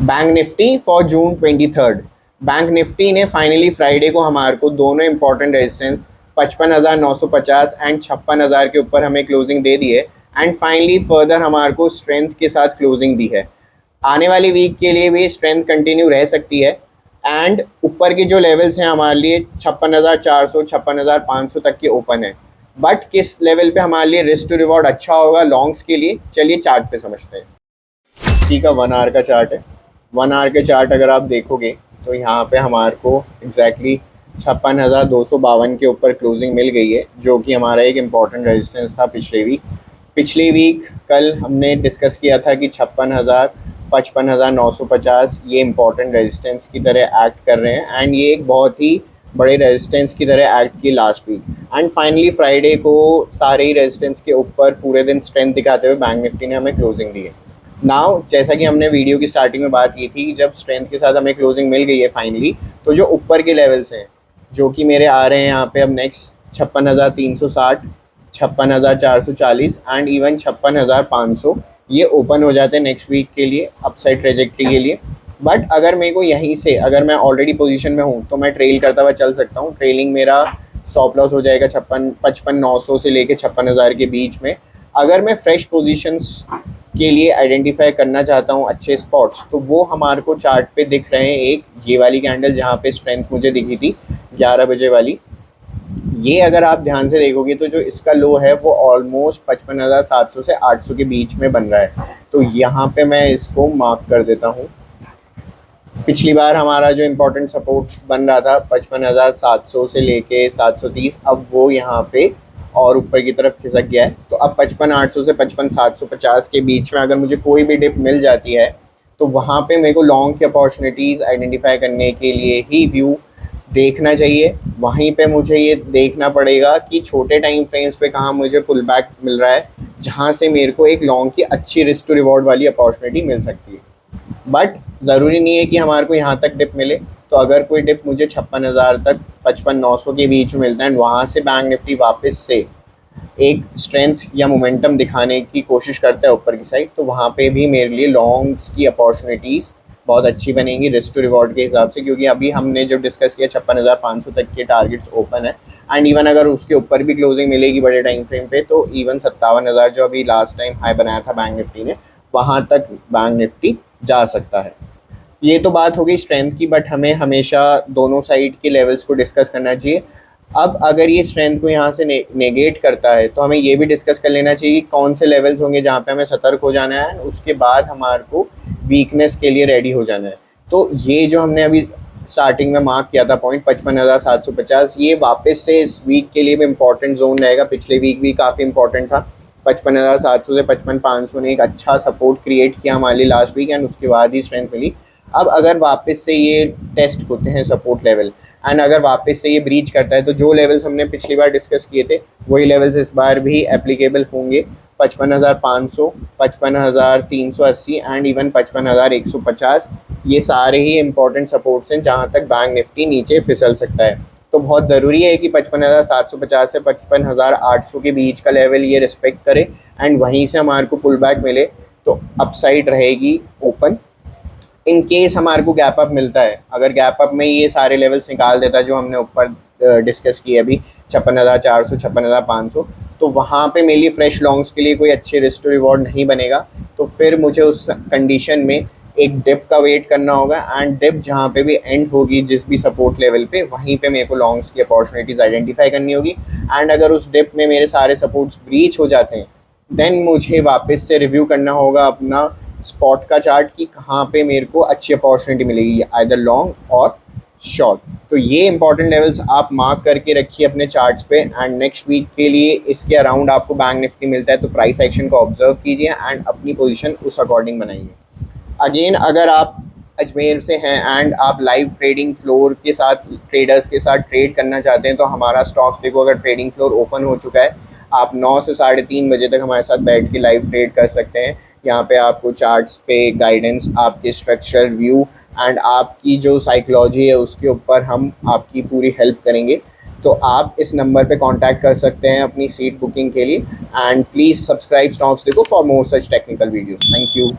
Bank Nifty for June 23। Bank Nifty ने finally Friday को हमारे को दोनों इंपॉर्टेंट रेजिस्टेंस 55,950 एंड 56,000 के ऊपर हमें क्लोजिंग दे दी है एंड फाइनली फर्दर हमारे को स्ट्रेंथ के साथ क्लोजिंग दी है। आने वाली वीक के लिए भी स्ट्रेंथ कंटिन्यू रह सकती है एंड ऊपर के जो लेवल्स हैं हमारे लिए 56,400 56,500 तक के ओपन है। बट किस लेवल पे हमारे लिए रिस्क टू रिवॉर्ड अच्छा होगा लॉन्ग्स के लिए, चलिए चार्ट पे समझते हैं। निफ्टी का 1 आवर का चार्ट है। 1 आवर के चार्ट अगर आप देखोगे तो यहाँ पे हमारे को एग्जैक्टली 56,252 के ऊपर क्लोजिंग मिल गई है, जो कि हमारा एक इम्पॉर्टेंट रेजिस्टेंस था पिछले वीक कल हमने डिस्कस किया था कि 56,000 55,950 ये इंपॉर्टेंट रेजिस्टेंस की तरह एक्ट कर रहे हैं एंड ये एक बहुत ही बड़े रेजिस्टेंस की तरह एक्ट की last week and finally Friday को सारे ही रेजिस्टेंस के ऊपर पूरे दिन स्ट्रेंथ दिखाते हुए बैंक निफ्टी ने हमें क्लोजिंग दी है। नाउ जैसा कि हमने वीडियो की स्टार्टिंग में बात की थी, जब स्ट्रेंथ के साथ हमें क्लोजिंग मिल गई है फाइनली, तो जो ऊपर के लेवल्स हैं जो कि मेरे आ रहे हैं यहाँ पे अब नेक्स्ट 56,360 56,440 एंड इवन 56,500 ये ओपन हो जाते हैं नेक्स्ट वीक के लिए अपसाइड ट्रेजेक्ट्री के लिए। बट अगर मेरे को यहीं से, अगर मैं ऑलरेडी पोजीशन में हूँ तो मैं ट्रेल करता हुआ चल सकता हूँ। ट्रेलिंग मेरा स्टॉप लॉस हो जाएगा 55,900 से लेके 56,000 के बीच में। अगर मैं फ्रेश पोजीशंस के लिए आइडेंटिफाई करना चाहता हूँ अच्छे स्पॉट्स, तो वो हमारे को चार्ट पे दिख रहे हैं। एक ये वाली कैंडल जहाँ पे स्ट्रेंथ मुझे दिखी थी 11 बजे वाली, ये अगर आप ध्यान से देखोगे तो जो इसका लो है वो ऑलमोस्ट 55,700 से 800 के बीच में बन रहा है। तो यहाँ पे मैं इसको मार्क कर देता हूँ। पिछली बार हमारा जो इम्पोर्टेंट सपोर्ट बन रहा था 55,700 से लेके 730, अब वो यहाँ पे और ऊपर की तरफ खिसक गया है। तो अब 55,800 से 55,750 के बीच में अगर मुझे कोई भी डिप मिल जाती है तो वहाँ पे मेरे को लॉन्ग की अपॉर्चुनिटीज़ आइडेंटिफाई करने के लिए ही व्यू देखना चाहिए। वहीं पे मुझे ये देखना पड़ेगा कि छोटे टाइम फ्रेम्स पे कहाँ मुझे पुल बैक मिल रहा है, जहाँ से मेरे को एक लॉन्ग की अच्छी रिस्क टू रिवॉर्ड वाली अपॉर्चुनिटी मिल सकती है। बट ज़रूरी नहीं है कि हमारे को यहाँ तक डिप मिले। तो अगर कोई डिप मुझे 56,000 तक 55,900 के बीच में मिलता है वहाँ से बैंक निफ्टी वापस से एक स्ट्रेंथ या मोमेंटम दिखाने की कोशिश करता है ऊपर की साइड, तो वहाँ पे भी मेरे लिए लॉन्ग्स की अपॉर्चुनिटीज़ बहुत अच्छी बनेंगी रिस्क टू रिवॉर्ड के हिसाब से। क्योंकि अभी हमने जो डिस्कस किया 56,500 तक के टारगेट्स ओपन है एंड इवन अगर उसके ऊपर भी क्लोजिंग मिलेगी बड़े टाइम फ्रेम पे तो इवन 57,000 जो अभी लास्ट टाइम हाई बनाया था बैंक निफ्टी ने, वहाँ तक बैंक निफ्टी जा सकता है। ये तो बात हो गई स्ट्रेंथ की, बट हमें हमेशा दोनों साइड के लेवल्स को डिस्कस करना चाहिए। अब अगर ये स्ट्रेंथ को यहाँ से नेगेट करता है तो हमें ये भी डिस्कस कर लेना चाहिए कि कौन से लेवल्स होंगे जहाँ पे हमें सतर्क हो जाना है, उसके बाद हमारे को वीकनेस के लिए रेडी हो जाना है। तो ये जो हमने अभी स्टार्टिंग में मार्क किया था पॉइंट 55,750, ये वापस से इस वीक के लिए भी इम्पॉर्टेंट जोन रहेगा। पिछले वीक भी काफ़ी इंपॉर्टेंट था। 55,700 से 55,500 ने एक अच्छा सपोर्ट क्रिएट किया हमारे लिए लास्ट वीक एंड उसके बाद ही स्ट्रेंथ मिली। अब अगर वापस से ये टेस्ट होते हैं सपोर्ट लेवल एंड अगर वापस से ये ब्रीच करता है तो जो लेवल्स हमने पिछली बार डिस्कस किए थे वही लेवल्स इस बार भी एप्लीकेबल होंगे। 55,500, 55,380 एंड इवन 55,150, ये सारे ही इंपॉर्टेंट सपोर्ट्स हैं जहां तक बैंक निफ्टी नीचे फिसल सकता है। तो बहुत ज़रूरी है कि 55,750 से 55,800 के बीच का लेवल ये रिस्पेक्ट करे एंड वहीं से हमारे को पुल बैक मिले तो अपसाइड रहेगी ओपन। इन केस हमारे को गैप अप मिलता है, अगर गैप अप में ये सारे लेवल्स निकाल देता है जो हमने ऊपर डिस्कस किए अभी 56,400 56,500, तो वहाँ पे मेरे लिए फ्रेश लॉन्ग्स के लिए कोई अच्छे रिस्क टू रिवॉर्ड नहीं बनेगा। तो फिर मुझे उस कंडीशन में एक डिप का वेट करना होगा एंड डिप जहाँ पे भी एंड होगी जिस भी सपोर्ट लेवल पे, वहीं पे मेरे को लॉन्ग्स की अपॉर्चुनिटीज़ आइडेंटिफाई करनी होगी एंड अगर उस डिप में मेरे सारे सपोर्ट्स ब्रीच हो जाते हैं देन मुझे वापस से रिव्यू करना होगा अपना स्पॉट का चार्ट कि कहाँ पे मेरे को अच्छी अपॉर्चुनिटी मिलेगी आइदर लॉन्ग और शॉर्ट। तो ये इंपॉर्टेंट लेवल्स आप मार्क करके रखिए अपने चार्ट्स पे एंड नेक्स्ट वीक के लिए इसके अराउंड आपको बैंक निफ्टी मिलता है तो प्राइस एक्शन को ऑब्जर्व कीजिए एंड अपनी पोजीशन उस अकॉर्डिंग बनाइए। अगेन अगर आप अजमेर से हैं एंड आप लाइव ट्रेडिंग फ्लोर के साथ ट्रेडर्स के साथ ट्रेड करना चाहते हैं तो हमारा स्टॉक्स देखो अगर ट्रेडिंग फ्लोर ओपन हो चुका है, आप 9 से 3:30 बजे तक हमारे साथ बैठ के लाइव ट्रेड कर सकते हैं। यहाँ पे आपको चार्ट्स पे गाइडेंस, आपके स्ट्रक्चर व्यू एंड आपकी जो साइकोलॉजी है उसके ऊपर हम आपकी पूरी हेल्प करेंगे। तो आप इस नंबर पे कांटेक्ट कर सकते हैं अपनी सीट बुकिंग के लिए एंड प्लीज़ सब्सक्राइब स्टॉक्स देखो for more such technical videos. Thank you.